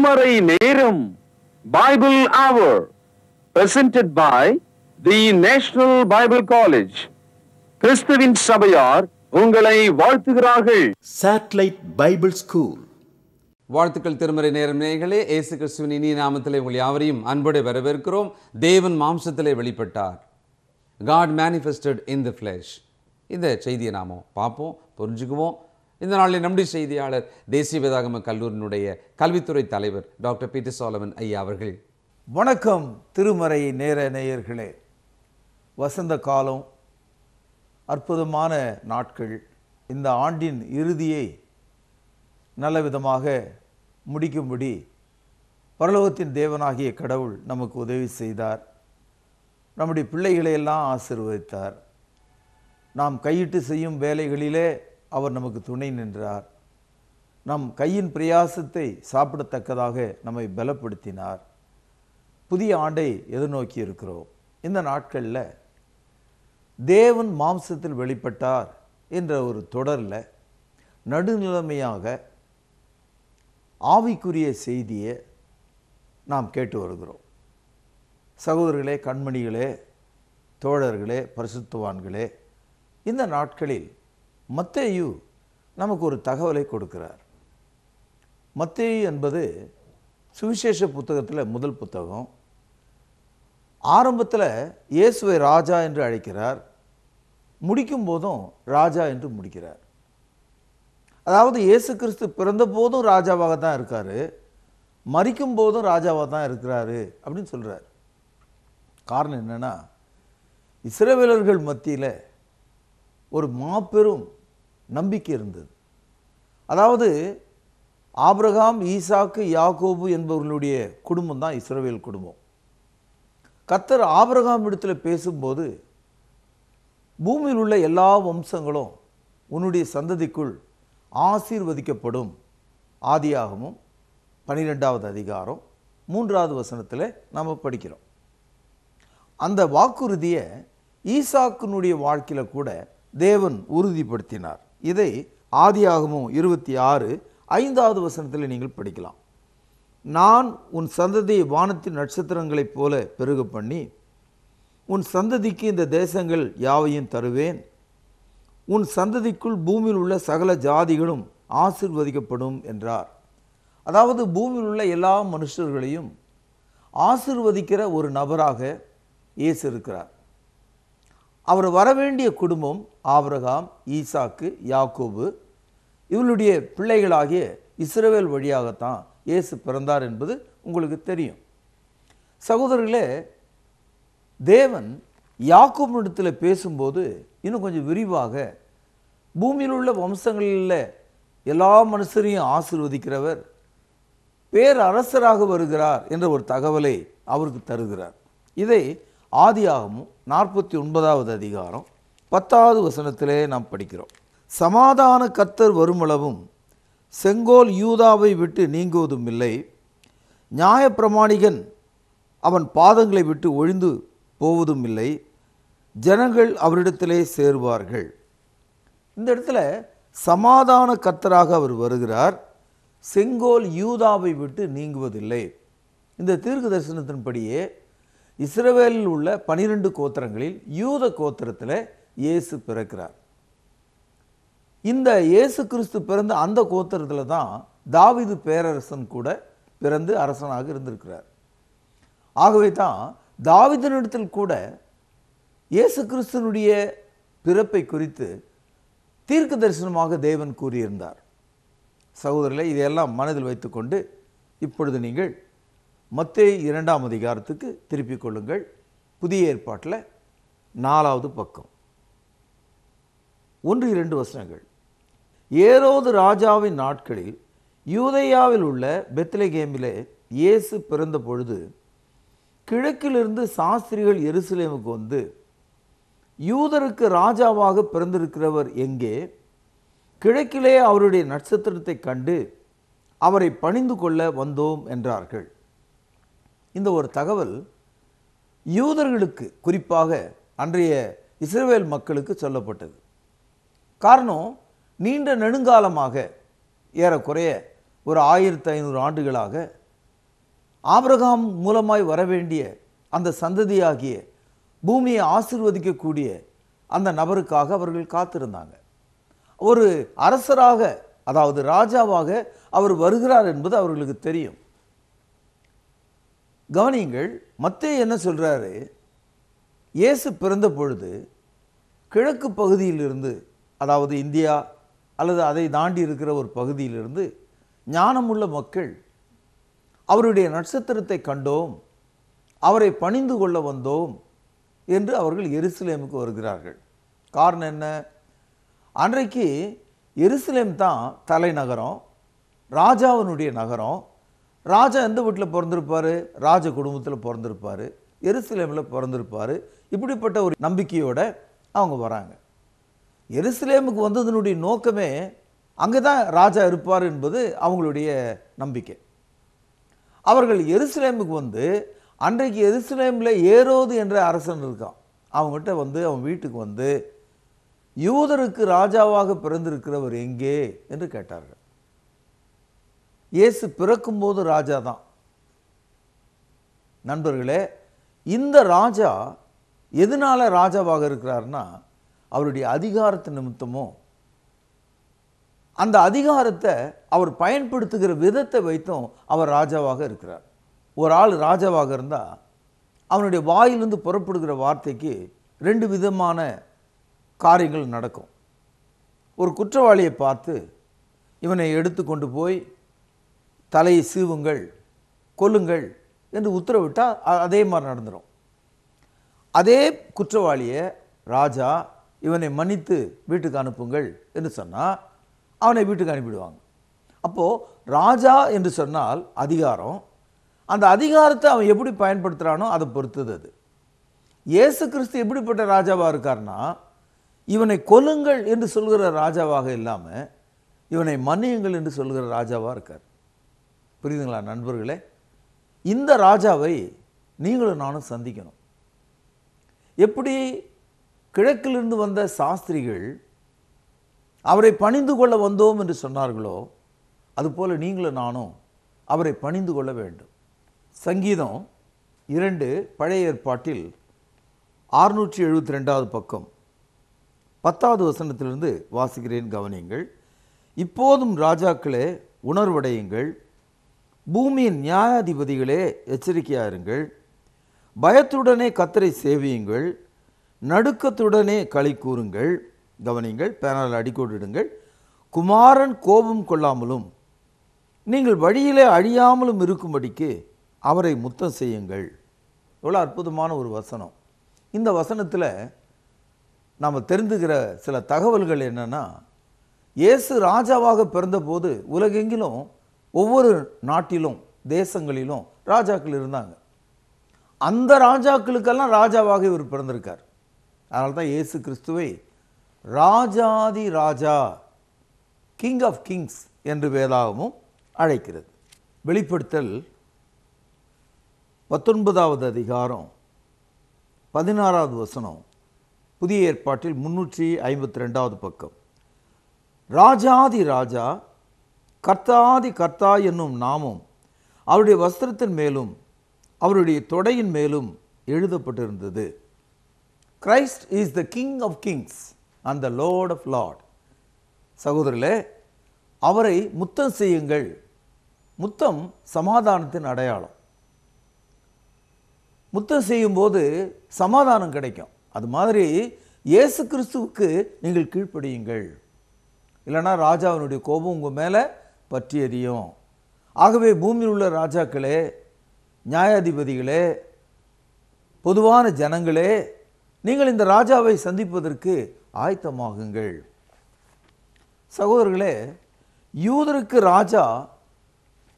திருமறை நேரம் Bible Hour presented by the National Bible College. கிறிஸ்துவின் சபையார் உங்களை வாழ்த்துகிறார்கள். Satellite Bible School. வாழ்த்துக்கள் திருமறை நேரம் நேயர்களே, இயேசு கிறிஸ்துவின் இனிய நாமத்திலே உங்கள் யாவரையும் அன்போடு வரவேற்கிறோம். தேவன் மாம்சத்திலே வெளிப்பட்டார். God manifested in the flesh. இந்த செய்தியை நாம பார்ப்போம், புரிஞ்சுக்குவோம். இந்த நாளில் நம்முடைய செய்தியாளர் தேசிய வேதாகம கல்லூரியினுடைய கல்வித்துறை தலைவர் டாக்டர் பீட்டர் சாலமன் ஐயா அவர்கள். வணக்கம் திருமறை நேர நேயர்களே. வசந்த காலம், அற்புதமான நாட்கள். இந்த ஆண்டின் இறுதியை நல்ல விதமாக முடிக்கும்படி பரலோகத்தின் தேவனாகிய கடவுள் நமக்கு உதவி செய்தார். நம்முடைய பிள்ளைகளை எல்லாம் ஆசீர்வதித்தார். நாம் கையிட்டு செய்யும் வேலைகளிலே அவர் நமக்கு துணை நின்றார். நம் கையின் பிரயாசத்தை சாப்பிடத்தக்கதாக நம்மை பலப்படுத்தினார். புதிய ஆண்டை எதிர்நோக்கி இருக்கிறோம். இந்த நாட்களில் தேவன் மாம்சத்தில் வெளிப்பட்டார் என்ற ஒரு தொடரில் நடுநிலைமையாக ஆவிக்குரிய செய்தியை நாம் கேட்டு வருகிறோம். சகோதரர்களே, கண்மணிகளே, தோழர்களே, பரிசுத்தவான்களே, இந்த நாட்களில் மத்தேயு நமக்கு ஒரு தகவலை கொடுக்கிறார். மத்தேயு என்பது சுவிசேஷ புத்தகத்தில் முதல் புத்தகம். ஆரம்பத்தில் இயேசுவை ராஜா என்று அழைக்கிறார், முடிக்கும் போதும் ராஜா என்று முடிக்கிறார். அதாவது இயேசு கிறிஸ்து பிறந்த போதும் ராஜாவாக தான் இருக்கார், மரிக்கும் போதும் ராஜாவாக தான் இருக்கிறாரு அப்படின்னு சொல்கிறார். காரணம் என்னென்னா, இஸ்ரவேலர்கள் மத்தியில் ஒரு மாபெரும் நம்பிக்கை இருந்தது. அதாவது ஆபிரகாம், ஈசாக்கு, யாக்கோபு என்பவர்களுடைய குடும்பம் தான் இஸ்ரவேல் குடும்பம். கர்த்தர் ஆபிரகாம் இடத்துல பேசும்போது, பூமியில் உள்ள எல்லா வம்சங்களும் உன்னுடைய சந்ததிக்குள் ஆசீர்வதிக்கப்படும். ஆதியாகமும் 12வது அதிகாரம் 3வது வசனத்தில் நாம் படிக்கிறோம். அந்த வாக்குறுதியை ஈசாக்கினுடைய வாழ்க்கையில் கூட தேவன் உறுதிப்படுத்தினார். இதை ஆதியாகமும் 26:5வது வசனத்தில் நீங்கள் படிக்கலாம். நான் உன் சந்ததியை வானத்தின் நட்சத்திரங்களைப் போல பெருக பண்ணி, உன் சந்ததிக்கு இந்த தேசங்கள் யாவையும் தருவேன். உன் சந்ததிக்குள் பூமியில் உள்ள சகல ஜாதிகளும் ஆசீர்வதிக்கப்படும் என்றார். அதாவது பூமியில் உள்ள எல்லா மனுஷர்களையும் ஆசீர்வதிக்கிற ஒரு நபராக இயேசு இருக்கிறார். அவர் வரவேண்டிய குடும்பம் ஆபிரகாம், ஈசாக்கு, யாக்கோபு, இவளுடைய பிள்ளைகளாகிய இஸ்ரவேல் வழியாகத்தான் இயேசு பிறந்தார் என்பது உங்களுக்கு தெரியும். சகோதரர்களே, தேவன் யாக்கோபிடத்தில் பேசும்போது இன்னும் கொஞ்சம் விரிவாக, பூமியில் உள்ள வம்சங்களில் எல்லா மனுஷரையும் ஆசீர்வதிக்கிறவர் பேரரசராக வருகிறார் என்ற ஒரு தகவலை அவருக்கு தருகிறார். இதை ஆதியாகமும் 49வது அதிகாரம் 10வது வசனத்திலே நாம் படிக்கிறோம். சமாதான கர்த்தர் வருமளவும் செங்கோல் யூதாவை விட்டு நீங்குவதும் இல்லை, நியாயப்பிரமாணிகன் அவன் பாதங்களை விட்டு ஒழிந்து போவதும் இல்லை, ஜனங்கள் அவரிடத்திலே சேருவார்கள். இந்த இடத்துல சமாதான கர்த்தராக அவர் வருகிறார், செங்கோல் யூதாவை விட்டு நீங்குவதில்லை. இந்த தீர்க்க தரிசனத்தின்படியே இஸ்ரவேலில் உள்ள 12 கோத்திரங்களில் யூத கோத்திரத்தில் இயேசு பிறக்கிறார். இந்த இயேசு கிறிஸ்து பிறந்த அந்த கோத்திரத்தில் தான் தாவீது பேரரசன் கூட பிறந்து அரசனாக இருந்திருக்கிறார். ஆகவே தான் தாவீதினிடத்தில் கூட இயேசு கிறிஸ்துனுடைய பிறப்பை குறித்து தீர்க்க தரிசனமாக தேவன் கூறியிருந்தார். சகோதரர்களே, இதையெல்லாம் மனதில் வைத்துக்கொண்டு இப்பொழுது நீங்கள் மத்தேயு 2ஆம் அதிகாரத்துக்கு திருப்பிக் கொள்ளுங்கள். புதிய ஏற்பாட்டில் 4வது பக்கம் 1-2 வசனங்கள். ஏரோது ராஜாவின் நாட்களில் யூதேயாவில் உள்ள பெத்லகேமிலே இயேசு பிறந்த பொழுது, கிழக்கிலிருந்து சாஸ்திரிகள் எருசலேமுக்கு வந்து, யூதருக்கு ராஜாவாக பிறந்திருக்கிறவர் எங்கே? கிழக்கிலே அவருடைய நட்சத்திரத்தை கண்டு அவரை பணிந்து கொள்ள வந்தோம் என்றார்கள். இந்த ஒரு தகவல் யூதர்களுக்கு, குறிப்பாக அன்றைய இஸ்ரவேல் மக்களுக்கு சொல்லப்பட்டது. காரணம், நீண்ட நெடுங்காலமாக, ஏறக்குறைய ஒரு 1500 ஆண்டுகளாக ஆபிரகாம் மூலமாய் வரவேண்டிய அந்த சந்ததியாகிய பூமியை ஆசீர்வதிக்கக்கூடிய அந்த நபருக்காக அவர்கள் காத்திருந்தாங்க. ஒரு அரசராக, அதாவது ராஜாவாக அவர் வருகிறார் என்பது அவர்களுக்கு தெரியும். கவனியுங்கள், மத்தேயு என்ன சொல்றாரு? இயேசு பிறந்த பொழுது கிழக்கு பகுதியிலிருந்து, அதாவது இந்தியா அல்லது அதை தாண்டி இருக்கிற ஒரு பகுதியிலிருந்து ஞானமுள்ள மக்கள் அவருடைய நட்சத்திரத்தை கண்டோம், அவரை பணிந்து கொள்ள வந்தோம் என்று அவர்கள் எருசலேமுக்கு வருகிறார்கள். காரணம் என்ன? அன்றைக்கு எருசலேம் தான் தலைநகரம், ராஜாவினுடைய நகரம். ராஜா எந்த வீட்டில் பிறந்திருப்பார்? ராஜ குடும்பத்தில் பிறந்திருப்பார், எருசலேமில் பிறந்திருப்பார். இப்படிப்பட்ட ஒரு நம்பிக்கையோடு அவங்க வராங்க. எருசலேமுக்கு வந்ததனுடைய நோக்கமே அங்கே தான் ராஜா இருப்பார் என்பது அவங்களுடைய நம்பிக்கை. அவர்கள் எருசலேமுக்கு வந்து, அன்றைக்கு எருசலேமில் ஏரோது என்ற அரசன் இருக்கான், அவங்ககிட்ட வந்து அவன் வீட்டுக்கு வந்து யூதருக்கு ராஜாவாக பிறந்திருக்கிறவர் எங்கே என்று கேட்டார்கள். இயேசு பிறக்கும்போது ராஜா தான். நண்பர்களே, இந்த ராஜா எதனால ராஜாவாக இருக்கிறார்னா, அவருடைய அதிகாரத்து நிமித்தமும் அந்த அதிகாரத்தை அவர் பயன்படுத்துகிற விதத்தை வைத்தும் அவர் ராஜாவாக இருக்கிறார். ஒரு ஆள் ராஜாவாக இருந்தால் அவனுடைய வாயிலிருந்து புறப்படுகிற வார்த்தைக்கு ரெண்டு விதமான காரியங்கள் நடக்கும். ஒரு குற்றவாளியை பார்த்து இவனை எடுத்து கொண்டு போய் தலையை சீவுங்கள், கொல்லுங்கள் என்று உத்தரவிட்டால் அதே மாதிரி நடந்துடும். அதே குற்றவாளியை ராஜா இவனை மன்னித்து வீட்டுக்கு அனுப்புங்கள் என்று சொன்னால் அவனை வீட்டுக்கு அனுப்பிடுவாங்க. அப்போது ராஜா என்று சொன்னால் அதிகாரம், அந்த அதிகாரத்தை அவன் எப்படி பயன்படுத்துகிறானோ அதை பொறுத்தது அது. இயேசு கிறிஸ்து எப்படிப்பட்ட ராஜாவாக இருக்கார்னா, இவனை கொல்லுங்கள் என்று சொல்கிற ராஜாவாக இல்லாமல் இவனை மன்னியுங்கள் என்று சொல்கிற ராஜாவாக இருக்கார். புரியுதுங்களா நண்பர்களே? இந்த ராஜாவை நீங்களும் நானும் சந்திக்கணும். எப்படி கிழக்கிலிருந்து வந்த சாஸ்திரிகள் அவரை பணிந்து கொள்ள வந்தோம் என்று சொன்னார்களோ, அதுபோல நீங்களும் நானும் அவரை பணிந்து கொள்ள வேண்டும். சங்கீதம் 2 பழைய ஏற்பாட்டில் 672வது பக்கம் 10வது வசனத்திலிருந்து வாசிக்கிறேன், கவனியுங்கள். இப்போதும் ராஜாக்களே உணர்வடையுங்கள், பூமியின் நியாயாதிபதிகளே எச்சரிக்கையாயிருங்கள், பயத்துடனே கர்த்தரை சேவியுங்கள், நடுக்கத்துடனே களி கூறுங்கள். கவனிங்கள், பேனால் அடிக்கோடிடுங்கள். குமாரன் கோபம் கொள்ளாமலும் நீங்கள் வழியிலே அழியாமலும் இருக்கும்படிக்கு அவரை முத்தம் செய்யுங்கள். எவ்வளோ அற்புதமான ஒரு வசனம். இந்த வசனத்தில் நாம் தெரிந்துக்கிற சில தகவல்கள் என்னென்னா, இயேசு ராஜாவாக பிறந்தபோது உலகெங்கிலும் ஒவ்வொரு நாட்டிலும் தேசங்களிலும் ராஜாக்கள் இருந்தாங்க. அந்த ராஜாக்களுக்கெல்லாம் ராஜாவாக இவர் பிறந்திருக்கார். அதனால தான் இயேசு கிறிஸ்துவை ராஜாதி ராஜா, கிங் ஆஃப் கிங்ஸ் என்று வேதாகமும் அழைக்கிறது. வெளிப்படுத்தல் 19வது அதிகாரம் 16வது வசனம், புதிய ஏற்பாட்டில் 352வது பக்கம். ராஜாதி ராஜா, கர்த்தாதி கர்த்தா என்னும் நாமம் அவருடைய வஸ்திரத்தின் மேலும் அவருடைய தொடையின் மேலும் எழுதப்பட்டிருந்தது. Christ is the king of kings and the lord of lord. சகோதரர்களே, அவரை முத்தம் செய்யுங்கள். முத்தம் சமாதானத்தின் அடையாளம். முத்தம் செய்யும்போது சமாதானம் கிடைக்கும். அது மாதிரி இயேசு கிறிஸ்துவுக்கு நீங்கள் கீழ்ப்படியுங்கள், இல்லைனா ராஜாவினுடைய கோபம் உங்கள் மேலே பற்றி எரியும். ஆகவே பூமியில் உள்ள ராஜாக்களே, நியாயாதிபதிகளே, பொதுவான ஜனங்களே, நீங்கள் இந்த ராஜாவை சந்திப்பதற்கு ஆயத்தமாகுங்கள். சகோதரர்களே, யூதருக்கு ராஜா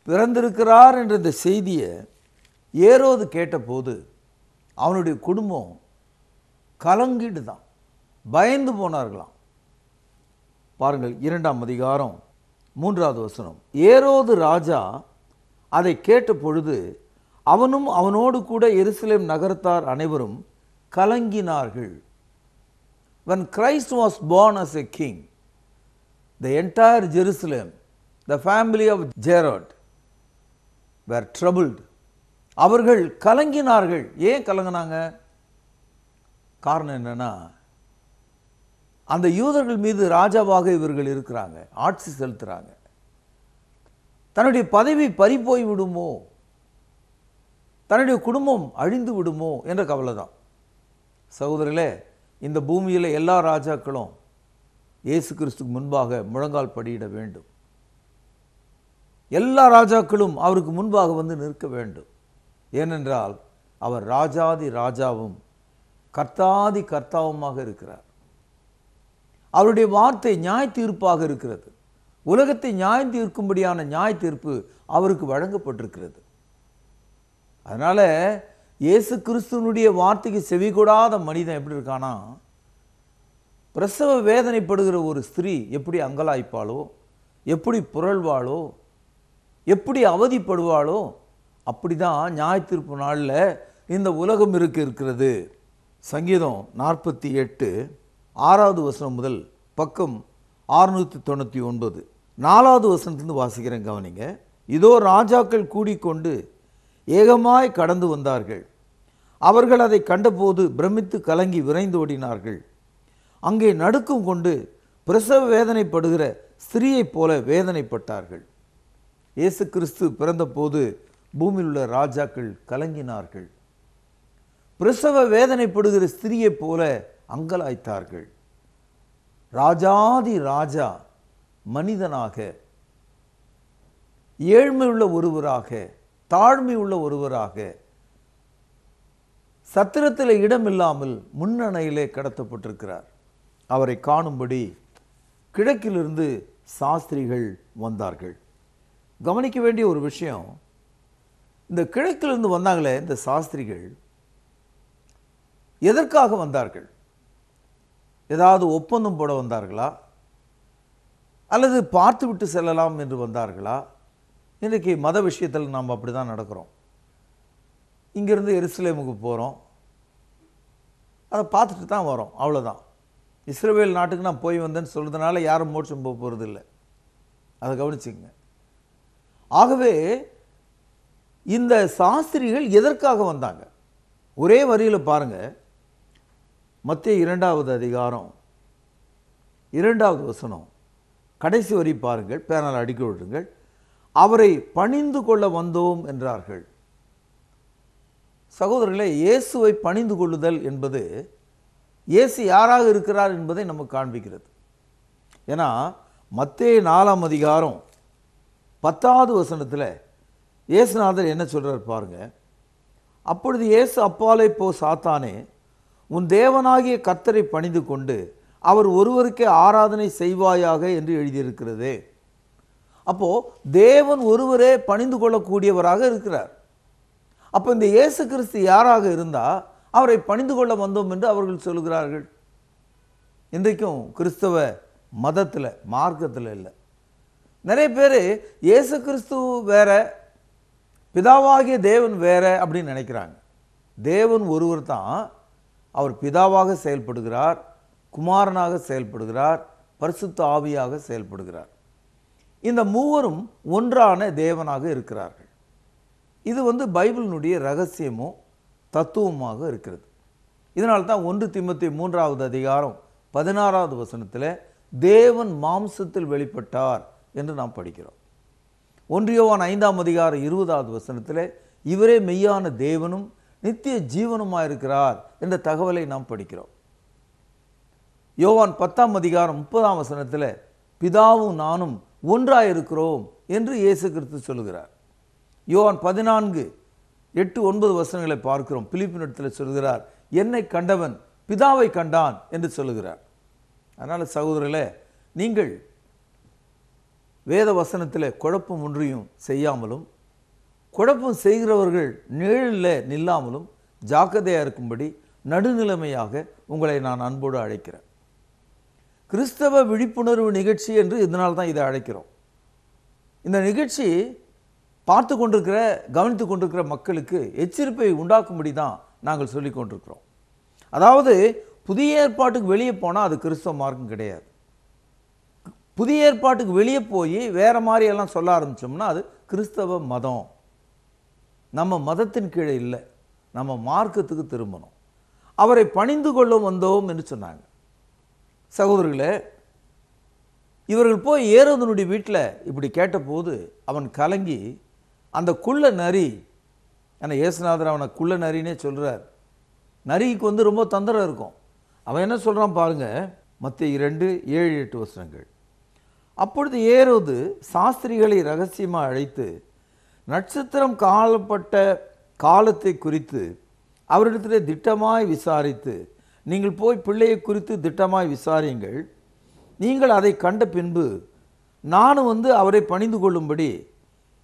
பிறந்திருக்கிறார் என்ற இந்த செய்தியை ஏரோது கேட்டபோது அவனுடைய குடும்பம் கலங்கிட்டு தான் பயந்து போனார்களாம். பாருங்கள், 2ஆம் அதிகாரம் 3வது வசனம். ஏரோது ராஜா அதை கேட்ட பொழுது அவனும் அவனோடு கூட எருசலேம் நகரத்தார் அனைவரும் கலங்கினார்கள். When Christ was born as a king, the entire Jerusalem, the family of Herod were troubled அவர்கள் கலங்கினார்கள். ஏன் கலங்கினாங்க? காரணம் என்னன்னா, அந்த யூதர்கள் மீது ராஜாவாக இவர்கள் இருக்கிறாங்க, ஆட்சி செலுத்துறாங்க. தன்னுடைய பதவி பறிபோய் விடுமோ, தன்னுடைய குடும்பம் அழிந்து விடுமோ என்ற கவலை தான். சகோதரர்களே, இந்த பூமியில் எல்லா ராஜாக்களும் இயேசு கிறிஸ்துக்கு முன்பாக முழங்கால் படியிட வேண்டும். எல்லா ராஜாக்களும் அவருக்கு முன்பாக வந்து நிற்க வேண்டும். ஏனென்றால் அவர் ராஜாதி ராஜாவும் கர்த்தாதி கர்த்தாவுமாக இருக்கிறார். அவருடைய வார்த்தை நியாய தீர்ப்பாக இருக்கிறது. உலகத்தை நியாயம் தீர்க்கும்படியான நியாய தீர்ப்பு அவருக்கு வழங்கப்பட்டிருக்கிறது. அதனால இயேசு கிறிஸ்துவனுடைய வார்த்தைக்கு செவிகொடாத மனிதன் எப்படி இருக்கானா, பிரசவ வேதனைப்படுகிற ஒரு ஸ்திரீ எப்படி அங்கலாய்ப்பாளோ, எப்படி புரள்வாளோ, எப்படி அவதிப்படுவாளோ, அப்படிதான் நியாய தீர்ப்பு நாளில் இந்த உலகம் இருக்கிறது. சங்கீதம் 48 6வது வசனம் முதல் பக்கம் 699 4வது வசனத்திலிருந்து வாசிக்கிறேன், கவனிங்க. இதோ ராஜாக்கள் கூடிக்கொண்டு ஏகமாய் கடந்து வந்தார்கள். அவர்கள் அதை கண்டபோது பிரமித்து கலங்கி விரைந்து ஓடினார்கள். அங்கே நடுக்கம் கொண்டு பிரசவ வேதனைப்படுகிற ஸ்திரீயைப் போல வேதனைப்பட்டார்கள். இயேசு கிறிஸ்து பிறந்தபோது பூமியில் உள்ள ராஜாக்கள் கலங்கினார்கள். பிரசவ வேதனைப்படுகிற ஸ்திரீயைப் போல அங்கலாய்த்தார்கள். ராஜாதி ராஜா மனிதனாக, ஏழ்மை உள்ள ஒருவராக, தாழ்மை உள்ள ஒருவராக, சத்திரத்தில் இடமில்லாமல் முன்னணையிலே கடத்தப்பட்டிருக்கிறார். அவரை காணும்படி கிழக்கிலிருந்து சாஸ்திரிகள் வந்தார்கள். கவனிக்க வேண்டிய ஒரு விஷயம், இந்த கிழக்கிலிருந்து வந்தாங்களே இந்த சாஸ்திரிகள், எதற்காக வந்தார்கள்? ஏதாவது ஒப்பந்தம் போட வந்தார்களா, அல்லது பார்த்து விட்டு செல்லலாம் என்று வந்தார்களா? இன்றைக்கு மத விஷயத்தில் நாம் அப்படி தான் நடக்கிறோம். இங்கிருந்து எருசலேமுக்கு போகிறோம், அதை பார்த்துட்டு தான் வரோம், அவ்வளோதான். இஸ்ரவேல் நாட்டுக்கு நான் போய் வந்தேன்னு சொல்கிறதுனால யாரும் மோட்சம் போக போகிறது இல்லை, அதை கவனிச்சுங்க. ஆகவே இந்த சாஸ்திரிகள் எதற்காக வந்தாங்க? ஒரே வரியில் பாருங்க, மத்தேயு 2வது அதிகாரம் 2வது வசனம் கடைசி வரி பாருங்கள், பேனால் அடிக்க விடுங்கள். அவரை பணிந்து கொள்ள வந்தோம் என்றார்கள். சகோதரர்களே, இயேசுவை பணிந்து கொள்ளுதல் என்பது இயேசு யாராக இருக்கிறார் என்பதை நமக்கு காண்பிக்கிறது. ஏன்னா மத்தேயு 4ஆம் அதிகாரம் 10வது வசனத்தில் இயேசுநாதர் என்ன சொல்றார் பாருங்க. அப்பொழுது இயேசு, அப்பாலே போ சாத்தானே, உன் தேவனாகிய கர்த்தரை பணிந்து கொண்டு அவர் ஒருவருக்கே ஆராதனை செய்வாயாக என்று எழுதியிருக்கிறதே. அப்போ தேவன் ஒருவரே பணிந்து கொள்ளக்கூடியவராக இருக்கிறார். அப்போ இந்த இயேசு கிறிஸ்து யாராக இருந்தா அவரை பணிந்து கொள்ள வந்தோம் என்று அவர்கள் சொல்கிறார்கள். இன்றைக்கும் கிறிஸ்தவ மதத்தில், மார்க்கத்தில் இல்லை. நிறைய பேர் இயேசு கிறிஸ்து வேற, பிதாவாகிய தேவன் வேற அப்படின்னு நினைக்கிறாங்க. தேவன் ஒருவர் தான். அவர் பிதாவாக செயல்படுகிறார், குமாரனாக செயல்படுகிறார், பரிசுத்த ஆவியாக செயல்படுகிறார். இந்த மூவரும் ஒன்றான தேவனாக இருக்கிறார்கள். இது பைபிளினுடைய ரகசியமும் தத்துவமாக இருக்கிறது. இதனால தான் 1 தீமோத்தேயு 3வது அதிகாரம் 16வது வசனத்தில் தேவன் மாம்சத்தில் வெளிப்பட்டார் என்று நாம் படிக்கிறோம். 1 யோவான் 5ஆம் அதிகாரம் 20வது வசனத்தில் இவரே மெய்யான தேவனும் நித்திய ஜீவனுமாயிருக்கிறார் என்ற தகவலை நாம் படிக்கிறோம். யோவான் 10ஆம் அதிகாரம் 30ஆம் வசனத்தில் பிதாவும் நானும் ஒன்றாயிருக்கிறோம் என்று இயேசு கிறிஸ்து சொல்லுகிறார். யோவான் 14:8-9 வசனங்களை பார்க்கிறோம். பிலிப்பினிடத்தில் சொல்கிறார், என்னை கண்டவன் பிதாவை கண்டான் என்று சொல்லுகிறார். அதனால் சகோதரர்களே, நீங்கள் வேத வசனத்தில் குழப்பம் ஒன்றையும் செய்யாமலும், குழப்பம் செய்கிறவர்கள் நிழலில் நில்லாமலும் ஜாக்கிரதையாக இருக்கும்படி நடுநிலைமையாக உங்களை நான் அன்போடு அழைக்கிறேன். கிறிஸ்தவ விழிப்புணர்வு நிகழ்ச்சி என்று இதனால் தான் இதை அழைக்கிறோம். இந்த நிகழ்ச்சி பார்த்து கொண்டிருக்கிற, கவனித்து கொண்டிருக்கிற மக்களுக்கு எச்சரிப்பை உண்டாக்கும்படி தான் நாங்கள் சொல்லி கொண்டிருக்கிறோம். அதாவது புதிய ஏற்பாட்டுக்கு வெளியே போனால் அது கிறிஸ்தவ மார்க்கம் கிடையாது. புதிய ஏற்பாட்டுக்கு வெளியே போய் வேற மாதிரி எல்லாம் சொல்ல ஆரம்பிச்சோம்னா அது கிறிஸ்தவ மதம். நம்ம மதத்தின் கீழே இல்லை, நம்ம மார்க்கத்துக்கு திரும்பணும், அவரை பணிந்து கொள்ள வந்தோம் என்று சொன்னாங்க. சகோதரர்களே, இவர்கள் போய் ஏரோதனுடைய வீட்டில் இப்படி கேட்டபோது அவன் கலங்கி அந்த குள்ள நரி, ஆனால் இயேசுநாதர் அவனை குள்ள நரினே சொல்கிறார். நரிக்கு ரொம்ப தந்திரம் இருக்கும். அவன் என்ன சொல்கிறான் பாருங்க, மத்தேயு 2:7-8 வசனங்கள். அப்பொழுது ஏரோது சாஸ்திரிகளை ரகசியமாக அழைத்து நட்சத்திரம் காணப்பட்ட காலத்தை குறித்து அவரிடத்தில் திட்டமாய் விசாரித்து, நீங்கள் போய் பிள்ளையை குறித்து திட்டமாய் விசாரியுங்கள், நீங்கள் அதை கண்ட பின்பு நானும் அவரை பணிந்து கொள்ளும்படி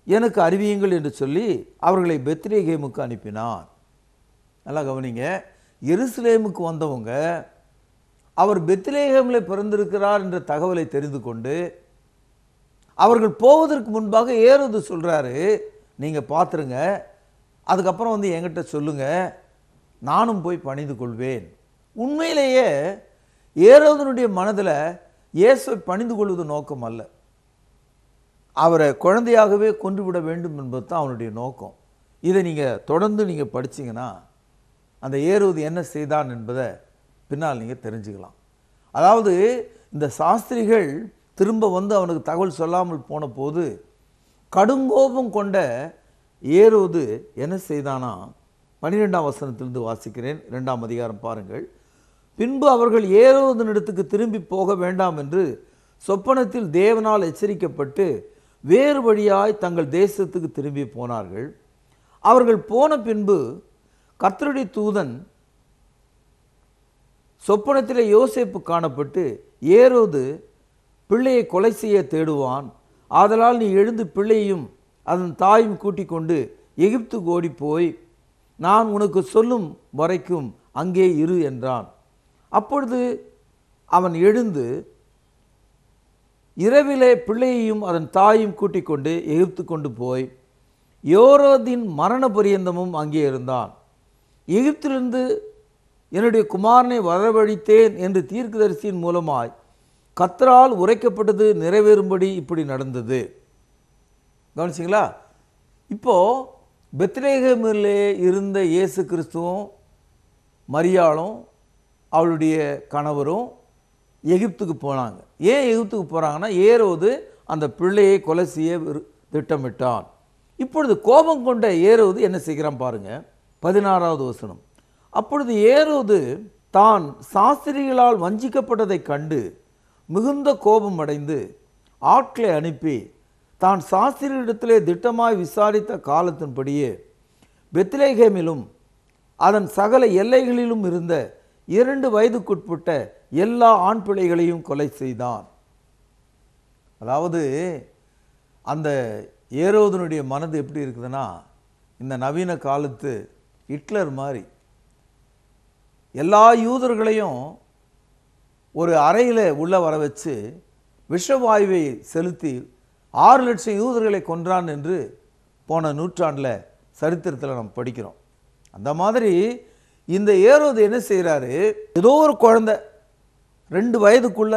எனக்கு அறிவியுங்கள் என்று சொல்லி அவர்களை பெத்லெகேமுக்கு அனுப்பினார். நல்லா கவனிங்க, எருசலேமுக்கு வந்தவங்க அவர் பெத்லெகேமில் பிறந்திருக்கிறார் என்ற தகவலை தெரிந்து கொண்டு அவர்கள் போவதற்கு முன்பாக ஏரோது சொல்கிறாரு, நீங்கள் பார்த்துருங்க, அதுக்கப்புறம் என்கிட்ட சொல்லுங்க, நானும் போய் பணிந்து கொள்வேன். உண்மையிலேயே ஏரோதனுடைய மனதில் இயேசுவை பணிந்து கொள்வது நோக்கம் அல்ல, அவரை குழந்தையாகவே கொன்றுவிட வேண்டும் என்பது தான் அவனுடைய நோக்கம். இதை நீங்கள் தொடர்ந்து நீங்கள் படிச்சிங்கன்னா அந்த ஏரோது என்ன செய்தான் என்பதை பின்னால் நீங்கள் தெரிஞ்சுக்கலாம். அதாவது இந்த சாஸ்திரிகள் திரும்ப அவனுக்கு தகவல் சொல்லாமல் போன போது கடுங்கோபம் கொண்ட ஏரோது என்ன செய்தானா, 12ஆம் வசனத்திலிருந்து வாசிக்கிறேன், 2ஆம் அதிகாரம் பாருங்கள். பின்பு அவர்கள் ஏரோதனிடத்துக்கு திரும்பி போக வேண்டாம் என்று சொப்பனத்தில் தேவனால் எச்சரிக்கப்பட்டு வேறு வழியாய் தங்கள் தேசத்துக்கு திரும்பி போனார்கள். அவர்கள் போன பின்பு கர்த்தருடைய தூதன் சொப்பனத்திலே யோசேப்பு காணப்பட்டு, ஏரோது பிள்ளையை கொலை செய்ய தேடுவான், ஆதலால் நீ எழுந்து பிள்ளையும் அதன் தாயும் கூட்டிக் கொண்டு எகிப்துக்கு ஓடி போய் நான் உனக்கு சொல்லும் வரைக்கும் அங்கே இரு என்றான். அப்பொழுது அவன் எழுந்து இரவிலே பிள்ளையையும் அதன் தாயும் கூட்டிக் கொண்டு எகிப்து கொண்டு போய் யோரோதின் மரண பரியந்தமும் அங்கே இருந்தான். எகிப்திலிருந்து என்னுடைய குமாரனை வரவழைத்தேன் என்று தீர்க்கதரிசியின் மூலமாய் கர்த்தரால் உரைக்கப்பட்டது நிறைவேறும்படி இப்படி நடந்தது. கவனிச்சிங்களா? இப்போ பெத்லெகேமிலே இருந்த இயேசு கிறிஸ்துவும் மரியாளும் அவளுடைய கணவரும் எகிப்துக்கு போனாங்க. ஏன் எகிப்துக்கு போகிறாங்கன்னா, ஏரோது அந்த பிள்ளையை கொலை செய்ய திட்டமிட்டான். இப்பொழுது கோபம் கொண்ட ஏரோது என்ன செய்கிறான் பாருங்க, 16வது வசனம். அப்பொழுது ஏரோது தான் சாஸ்திரிகளால் வஞ்சிக்கப்பட்டதை கண்டு மிகுந்த கோபம் அடைந்து ஆட்களை அனுப்பி தான் சாஸ்திரியிடத்திலே திட்டமாய் விசாரித்த காலத்தின்படியே பெத்லெகேமிலும் அதன் சகல எல்லைகளிலும் இருந்த 2 வயதுக்குட்பட்ட எல்லா ஆண் பிள்ளைகளையும் கொலை செய்தான். அதாவது அந்த ஏரோதனுடைய மனது எப்படி இருக்குதுன்னா, இந்த நவீன காலத்து ஹிட்லர் மாதிரி எல்லா யூதர்களையும் ஒரு அறையில் உள்ள வர வச்சு விஷவாயுவை செலுத்தி 6 லட்சம் யூதர்களை கொன்றான் என்று போன நூற்றாண்டில் சரித்திரத்தில் நம்ம படிக்கிறோம். அந்த மாதிரி இந்த ஏரோது என்ன செய்கிறாரு, ஏதோ ஒரு குழந்தை 2 வயதுக்குள்ள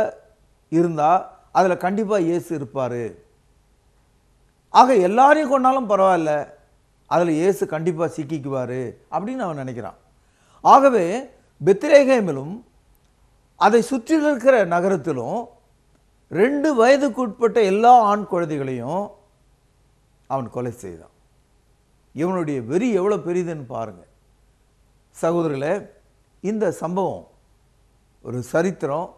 இருந்தால் அதில் கண்டிப்பாக இயேசு இருப்பார், ஆக எல்லாரையும் கொண்டாலும் பரவாயில்ல, அதில் இயேசு கண்டிப்பாக சிக்கிக்குவார் அப்படின்னு அவன் நினைக்கிறான். ஆகவே பெத்லெகேமிலும் அதை சுற்றில் இருக்கிற நகரத்திலும் 2 வயதுக்குட்பட்ட எல்லா ஆண் குழந்தைகளையும் அவன் கொலை செய்தான். இவனுடைய வெறி எவ்வளோ பெரியதுன்னு பாருங்க சகோதரர்களே. இந்த சம்பவம் ஒரு சரித்திரம்,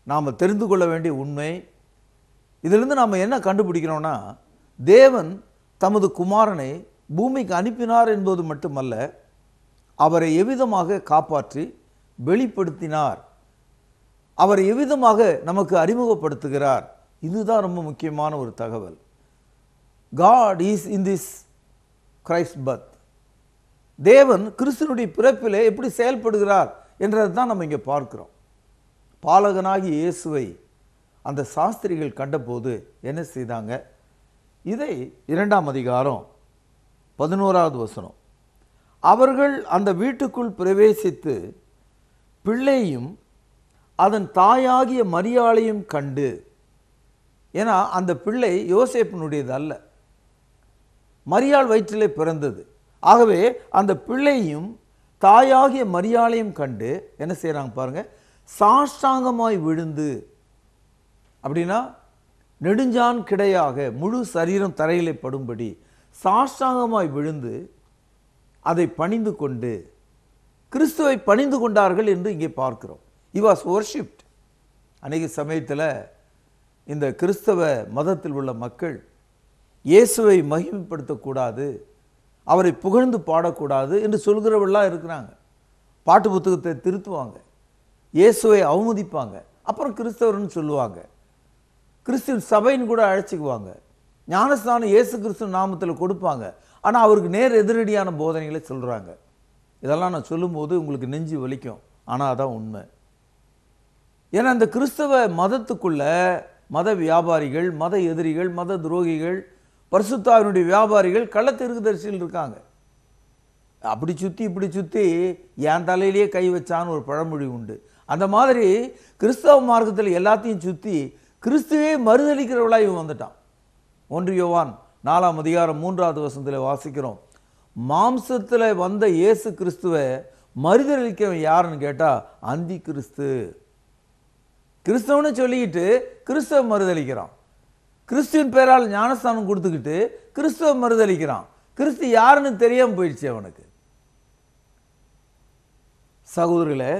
நாம் தெரிந்து கொள்ள வேண்டிய உண்மை. இதிலிருந்து நாம் என்ன கண்டுபிடிக்கிறோம்னா, தேவன் தமது குமாரனை பூமிக்கு அனுப்பினார் என்பது மட்டுமல்ல, அவரை எவ்விதமாக காப்பாற்றி வெளிப்படுத்தினார், அவரை எவ்விதமாக நமக்கு அறிமுகப்படுத்துகிறார். இதுதான் ரொம்ப முக்கியமான ஒரு தகவல். God is in this Christ birth. தேவன் கிறிஸ்துனுடைய பிறப்பிலே எப்படி செயல்படுகிறார் என்றதை தான் நம்ம இங்கே பார்க்கிறோம். பாலகனாகி இயேசுவை அந்த சாஸ்திரிகள் கண்டபோது என்ன செய்தாங்க, இதை 2ஆம் அதிகாரம் 11வது வசனம். அவர்கள் அந்த வீட்டுக்குள் பிரவேசித்து பிள்ளையும் அதன் தாயாகிய மரியாளையும் கண்டு, ஏன்னா அந்த பிள்ளை யோசேப்பினுடையது அல்ல, மரியாள் வயிற்றிலே பிறந்தது. ஆகவே அந்த பிள்ளையும் தாயாகிய மரியாளையும் கண்டு என்ன செய்கிறாங்க பாருங்க, சாஷ்டாங்கமாய் விழுந்து, அப்படின்னா நெடுஞ்சான் கிடையாக முழு சரீரம் தரையிலே படும்படி சாஷ்டாங்கமாய் விழுந்து அதை பணிந்து கொண்டு கிறிஸ்துவை பணிந்து கொண்டார்கள் என்று இங்கே பார்க்கிறோம். He was worshipped. அநேக சமயத்தில் இந்த கிறிஸ்தவ மதத்தில் உள்ள மக்கள் இயேசுவை மகிமைப்படுத்தக்கூடாது, அவரை புகழ்ந்து பாடக்கூடாது என்று சொல்கிறவர்களாக இருக்கிறாங்க. பாட்டு புத்தகத்தை திருத்துவாங்க, இயேசுவை அவமதிப்பாங்க, அப்புறம் கிறிஸ்தவர்னு சொல்லுவாங்க. கிறிஸ்துவின் சபைன்னு கூட அழைச்சிக்குவாங்க. ஞானஸ்தானம் இயேசு கிறிஸ்து நாமத்தில் கொடுப்பாங்க, ஆனால் அவருக்கு நேர் எதிரடியான போதனைகளை சொல்கிறாங்க. இதெல்லாம் நான் சொல்லும்போது உங்களுக்கு நெஞ்சு வலிக்கும், ஆனால் அதான் உண்மை. ஏன்னா இந்த கிறிஸ்தவ மதத்துக்குள்ள மத வியாபாரிகள், மத எதிரிகள், மத துரோகிகள், பரிசுத்தாவினுடைய வியாபாரிகள், கள்ளத்தீர்க்கதரிசிகள் இருக்காங்க. அப்படி சுற்றி இப்படி சுற்றி என் தலையிலேயே கை வச்சான்னு ஒரு பழமொழி உண்டு. அந்த மாதிரி கிறிஸ்தவ மார்க்கத்தில் எல்லாத்தையும் சுற்றி கிறிஸ்துவே மறுதளிக்கிறவளாக இவன் வந்துட்டான். 1 யோவான் 4:3 வாசிக்கிறோம், மாம்சத்தில் வந்த இயேசு கிறிஸ்துவை மறுதளிக்கிறவன் யாருன்னு கேட்டால் அந்தி கிறிஸ்து. கிறிஸ்தவன்னு சொல்லிக்கிட்டு கிறிஸ்தவ மறுதளிக்கிறான். கிறிஸ்துவின் பேரால் ஞானஸ்தானம் கொடுத்துக்கிட்டு கிறிஸ்துவ மறுதளிக்கிறான். கிறிஸ்து யாருன்னு தெரியாமல் போயிடுச்சு அவனுக்கு. சகோதரர்களே,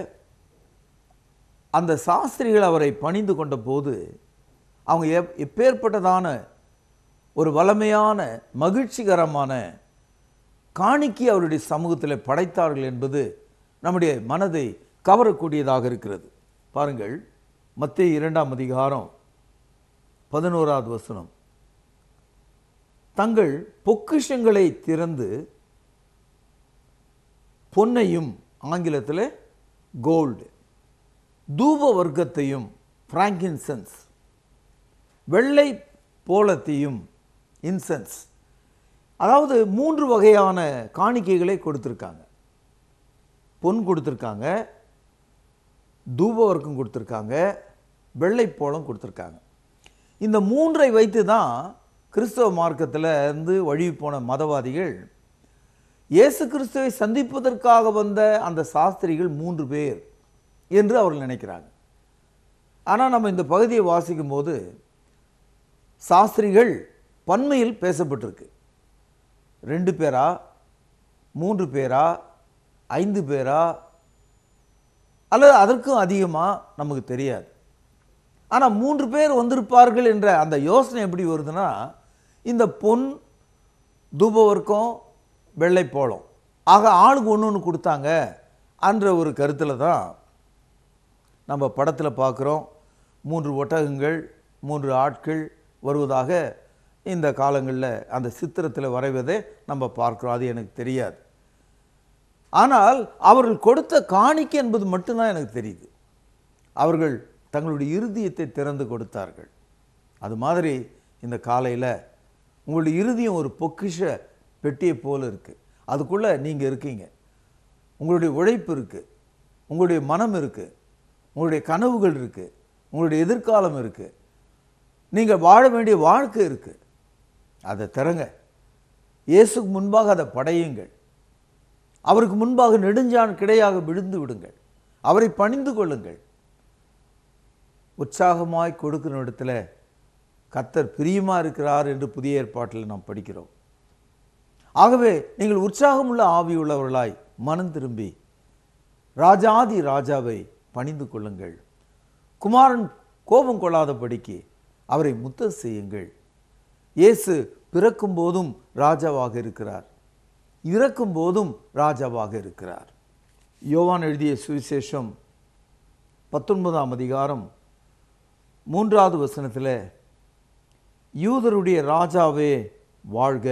அந்த சாஸ்திரிகள் அவரை பணிந்து கொண்ட போது அவங்க எப்பேற்பட்டதான ஒரு வளமையான மகிழ்ச்சிகரமான காணிக்கை அவருடைய சமூகத்தில் படைத்தார்கள் என்பது நம்முடைய மனதை கவரக்கூடியதாக இருக்கிறது. பாருங்கள், மத்தேயு 2:11 தங்கள் பொக்கிஷங்களை திறந்து பொன்னையும், ஆங்கிலத்தில் கோல்டு, தூப வர்க்கத்தையும், பிராங்கின்சென்ஸ், வெள்ளை போலத்தையும், இன்சென்ஸ், அதாவது 3 வகையான காணிக்கைகளை கொடுத்துருக்காங்க. பொன் கொடுத்துருக்காங்க, தூப வர்க்கம் கொடுத்துருக்காங்க, வெள்ளை போலம் கொடுத்துருக்காங்க. இந்த 3ஐ வைத்து தான் கிறிஸ்தவ மார்க்கத்தில் இருந்து வழி போன மதவாதிகள் இயேசு கிறிஸ்துவை சந்திப்பதற்காக வந்த அந்த சாஸ்திரிகள் 3 பேர் என்று அவர்கள் நினைக்கிறாங்க. ஆனால் நம்ம இந்த பகுதியை வாசிக்கும் போது சாஸ்திரிகள் பன்மையில் பேசப்பட்டிருக்கு. 2 பேரா, 3 பேரா, 5 பேரா, அல்லது அதற்கும் அதிகமாக நமக்கு தெரியாது. ஆனால் 3 பேர் வந்திருப்பார்கள் என்ற அந்த யோசனை எப்படி வருதுன்னா, இந்த பொன், தூபவர்க்கம், வெள்ளை போலம், ஆக ஆளுக்கு ஒன்று கொடுத்தாங்க என்ற ஒரு கருத்தில் தான் நம்ம படத்தில் பார்க்குறோம். 3 ஒட்டகங்கள், 3 ஆட்கள் வருவதாக இந்த காலங்களில் அந்த சித்திரத்தில் வரைவதை நம்ம பார்க்குறோம். அது எனக்கு தெரியாது. ஆனால் அவர்கள் கொடுத்த காணிக்கை என்பது மட்டும்தான் எனக்கு தெரியுது. அவர்கள் தங்களுடைய இருதயத்தை திறந்து கொடுத்தார்கள். அது மாதிரி இந்த காலையில் உங்களுடைய இருதயம் ஒரு பொக்கிஷ பெட்டியை போல் இருக்குது. அதுக்குள்ளே நீங்கள் இருக்கீங்க. உங்களுடைய உழைப்பு இருக்குது, உங்களுடைய மனம் இருக்குது, உங்களுடைய கனவுகள் இருக்குது, உங்களுடைய எதிர்காலம் இருக்குது, நீங்கள் வாழ வேண்டிய வாழ்க்கை இருக்குது. அதை திறங்க. இயேசுக்கு முன்பாக அதை படையுங்கள். அவருக்கு முன்பாக நெடுஞ்சான் கிடையாக விழுந்து விடுங்கள். அவரை பணிந்து கொள்ளுங்கள். உற்சாகமாய் கொடுக்கிற இடத்துல கர்த்தர் பிரியமாக இருக்கிறார் என்று புதிய ஏற்பாட்டில் நாம் படிக்கிறோம். ஆகவே நீங்கள் உற்சாகமுள்ள ஆவியுள்ளவர்களாய் மனம் திரும்பி ராஜாதி ராஜாவை பணிந்து கொள்ளுங்கள். குமாரன் கோபம் கொள்ளாதபடிக்கு அவரை முத்தம் செய்யுங்கள். இயேசு பிறக்கும் போதும் ராஜாவாக இருக்கிறார், இறக்கும் போதும் ராஜாவாக இருக்கிறார். யோவான் எழுதிய சுவிசேஷம் 19:3 யூதருடைய ராஜாவே வாழ்க.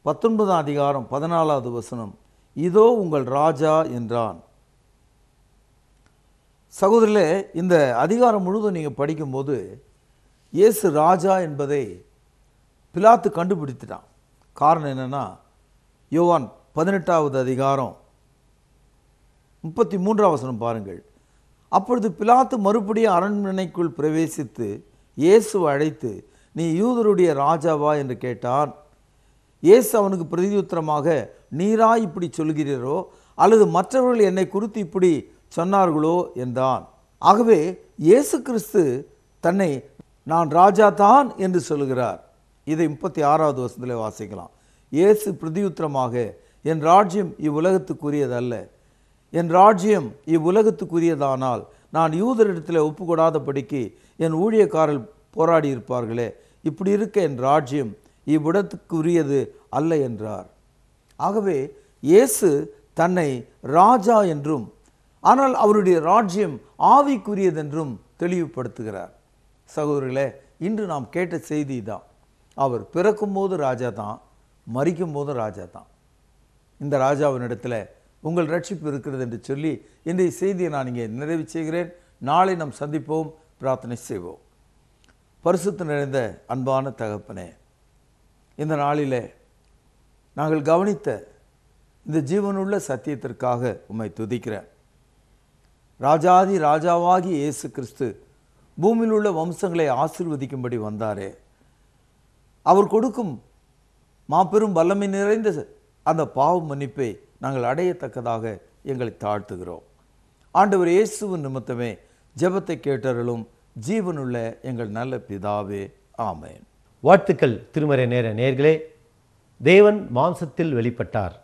19:14 இதோ உங்கள் ராஜா என்றான். சகோதரர்களே, இந்த அதிகாரம் முழுவதும் நீங்கள் படிக்கும்போது இயேசு ராஜா என்பதை பிலாத்து கண்டுபிடித்துட்டான். காரணம் என்னென்னா, யோவான் 18:33 பாருங்கள். அப்பொழுது பிலாத்து மறுபடியும் அரண்மனைக்குள் பிரவேசித்து இயேசுவை அழைத்து, நீ யூதருடைய ராஜாவா என்று கேட்டான். இயேசு அவனுக்கு பிரதியுத்தரமாக, நீரா இப்படி சொல்கிறீரோ அல்லது மற்றவர்கள் என்னை குறித்து இப்படி சொன்னார்களோ என்றான். ஆகவே இயேசு கிறிஸ்து தன்னை நான் ராஜா தான் என்று சொல்கிறார். இதை 36வது வசனத்திலே வாசிக்கலாம். இயேசு பிரதியுத்தரமாக, என் ராஜ்யம் இவ்வுலகத்துக்குரியதல்ல. என் ராஜ்யம் இவ்வுலகத்துக்குரியதானால் நான் யூதரிடத்தில் ஒப்புக்கொடாதபடிக்கு என் ஊழியக்காரர் போராடி இருப்பார்களே. இப்படி இருக்க என் ராஜ்யம் இவ்விடத்துக்குரியது அல்ல என்றார். ஆகவே இயேசு தன்னை ராஜா என்றும் ஆனால் அவருடைய ராஜ்யம் ஆவிக்குரியதென்றும் தெளிவுபடுத்துகிறார். சகோதரர்களே, இன்று நாம் கேட்ட செய்தி தான். அவர் பிறக்கும் போது ராஜா தான், மரிக்கும் போது ராஜா தான். இந்த ராஜாவினிடத்தில் உங்கள் ரட்சிப்பு இருக்கிறது என்று சொல்லி இன்றைய செய்தியை நான் இங்கே நிறைவு செய்கிறேன். நாளை நாம் சந்திப்போம், பிரார்த்தனை செய்வோம். பரிசுத்த நிறைந்த அன்பான தகப்பனே, இந்த நாளிலே நாங்கள் கவனித்த இந்த ஜீவனுள்ள சத்தியத்திற்காக உம்மை துதிக்கிறேன். ராஜாதி ராஜாவாகி இயேசு கிறிஸ்து பூமியில் உள்ள வம்சங்களை ஆசீர்வதிக்கும்படி வந்தாரே. அவர் கொடுக்கும் மாபெரும் வல்லமை நிறைந்த அந்த பாவ மன்னிப்பை நாங்கள் அடையத்தக்கதாக எங்களை தாழ்த்துகிறோம். ஆண்டவர் இயேசுவின் நிமித்தமே ஜெபத்தை கேட்டருளும் ஜீவனுள்ள எங்கள் நல்ல பிதாவே, ஆமென். வாழ்த்துக்கள் திருமறை நேர நேயர்களே. தேவன் மாம்சத்தில் வெளிப்பட்டார்,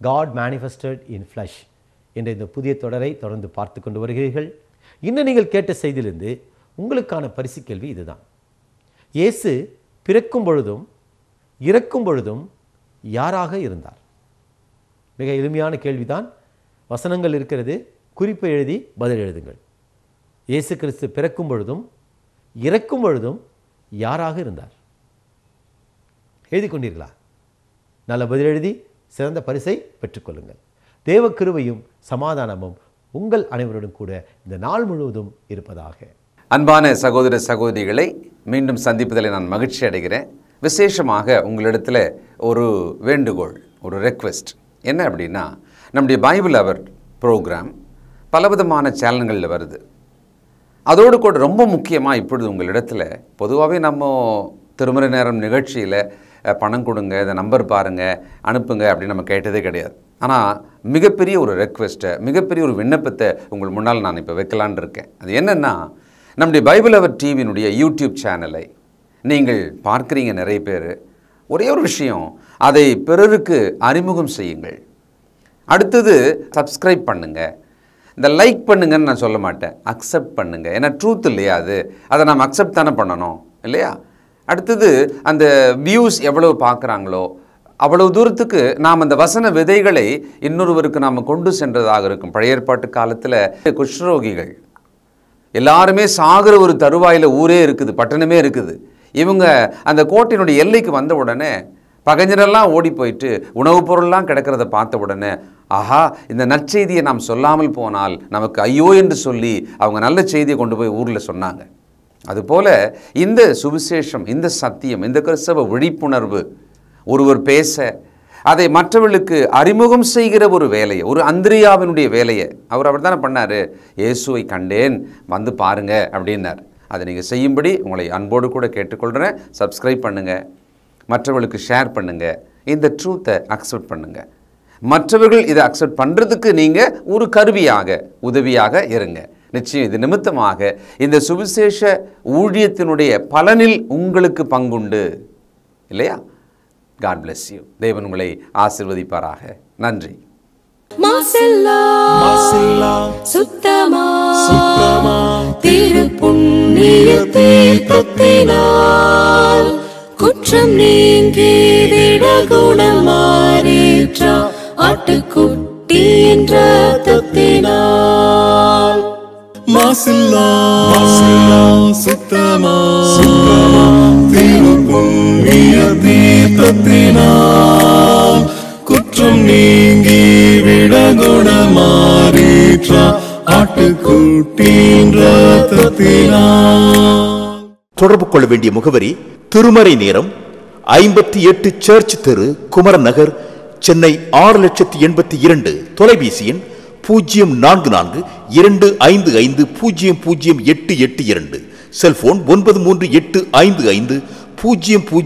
காட் மேனிஃபெஸ்டட் இன் ஃப்ளஷ் என்ற இந்த புதிய தொடரை தொடர்ந்து பார்த்து கொண்டு வருகிறீர்கள். இன்னும் நீங்கள் கேட்ட செய்தியிலிருந்து உங்களுக்கான பரிசு கேள்வி இதுதான். இயேசு பிறக்கும் பொழுதும் இறக்கும் பொழுதும் யாராக இருந்தார்? மிக எளிமையான கேள்விதான். வசனங்கள் இருக்கிறது, குறிப்பை எழுதி பதில் எழுதுங்கள். இயேசு கிறிஸ்து பிறக்கும் பொழுதும் இறக்கும் பொழுதும் யாராக இருந்தார்? எழுதி கொண்டீர்களா? நல்ல பதில் எழுதி சிறந்த பரிசை பெற்றுக்கொள்ளுங்கள். தேவ கிருபையும் சமாதானமும் உங்கள் அனைவருடன் கூட இந்த நாள் முழுவதும் இருப்பதாக. அன்பான சகோதர சகோதரிகளை மீண்டும் சந்திப்பதில் நான் மகிழ்ச்சி அடைகிறேன். விசேஷமாக உங்களிடத்தில் ஒரு வேண்டுகோள், ஒரு ரெக்வெஸ்ட். என்ன அப்படின்னா, நம்முடைய பைபிள் அவர் ப்ரோக்ராம் பலவிதமான சேனல்களில் வருது. அதோடு கூட ரொம்ப முக்கியமாக இப்பொழுது உங்களிடத்தில் பொதுவாகவே நம்ம திருமறை நேரம் நிகழ்ச்சியில் பணம் கொடுங்க, இந்த நம்பர் பாருங்கள், அனுப்புங்க அப்படின்னு நம்ம கேட்டதே கிடையாது. ஆனால் மிகப்பெரிய ஒரு ரெக்வெஸ்ட்டை, மிகப்பெரிய ஒரு விண்ணப்பத்தை உங்கள் முன்னால் நான் இப்போ வைக்கலான் இருக்கேன். அது என்னென்னா, நம்முடைய பைபிள் அவர் டிவியினுடைய யூடியூப் சேனலை நீங்கள் பார்க்குறீங்க நிறைய பேர். ஒரே ஒரு விஷயம், அதை பிறருக்கு அறிமுகம் செய்யுங்கள். அடுத்தது சப்ஸ்கிரைப் பண்ணுங்கள். இந்த லைக் பண்ணுங்கன்னு நான் சொல்ல மாட்டேன், அக்செப்ட் பண்ணுங்கள். ஏன்னா ட்ரூத் இல்லையா அது, அதை நாம் அக்செப்ட் தானே பண்ணணும் இல்லையா? அடுத்தது அந்த வியூஸ் எவ்வளவு பார்க்குறாங்களோ அவ்வளவு தூரத்துக்கு நாம் அந்த வசன விதைகளை இன்னொருவருக்கு நாம் கொண்டு சென்றதாக இருக்கும். பழைய ஏற்பாட்டு காலத்தில் குஷ்ரோகிகள் எல்லாருமே சாகிற ஒரு தருவாயில் ஊரே இருக்குது, பட்டணமே இருக்குது. இவங்க அந்த கோட்டையினுடைய எல்லைக்கு வந்த உடனே பகைஞரெல்லாம் ஓடி போயிட்டு உணவுப் பொருள்லாம் கிடக்கிறத பார்த்த உடனே, ஆஹா, இந்த நற்செய்தியை நாம் சொல்லாமல் போனால் நமக்கு ஐயோ என்று சொல்லி அவங்க நல்ல செய்தியை கொண்டு போய் ஊரில் சொன்னாங்க. அதுபோல் இந்த சுவிசேஷம், இந்த சத்தியம், இந்த கிறிஸ்தவ விழிப்புணர்வு ஒருவர் பேச அதை மற்றவர்களுக்கு அறிமுகம் செய்கிற ஒரு வேலையை, ஒரு அந்திரியாவினுடைய வேலையை அவர் தானே பண்ணார். இயேசுவை கண்டேன், வந்து பாருங்க அப்படின்னார். அதை நீங்கள் செய்யும்படி உங்களை அன்போடு கூட கேட்டுக்கொள்கிறேன். சப்ஸ்கிரைப் பண்ணுங்கள், மற்றவர்களுக்கு ஷேர் பண்ணுங்கள், இந்த ட்ரூத்தை அக்செப்ட் பண்ணுங்கள். மற்றவர்கள் இதை அக்செப்ட் பண்ணுறதுக்கு நீங்கள் ஒரு கருவியாக, உதவியாக இருங்க. நிச்சயம் இது நிமித்தமாக இந்த சுவிசேஷ ஊழியத்தினுடைய பலனில் உங்களுக்கு பங்குண்டு இல்லையா? God bless you. தேவன் உங்களை ஆசீர்வதிப்பாராக. நன்றி. சுத்தமா திரு புண்ணிய தீர்த்தத்தினால் குற்றம் நீங்கி விட குணமாறேற்ற ஆட்டுக்குட்டி என்ற தத்தினால் மாசில்லா சுத்தமா திரு புண்ணிய தீர்த்தத்தினால் குற்றம் நீங்கி விட குணமாறேற்ற ஆட்டுக்குட்டியின் ரத்தத்தினால். தொடர்பு கொள்ள வேண்டிய முகவரி: திருமறை நேரம், 58 சர்ச் தெரு, குமரன் நகர், சென்னை 6,82,000. தொலைபேசி எண் 044255008882. செல்போன் 938550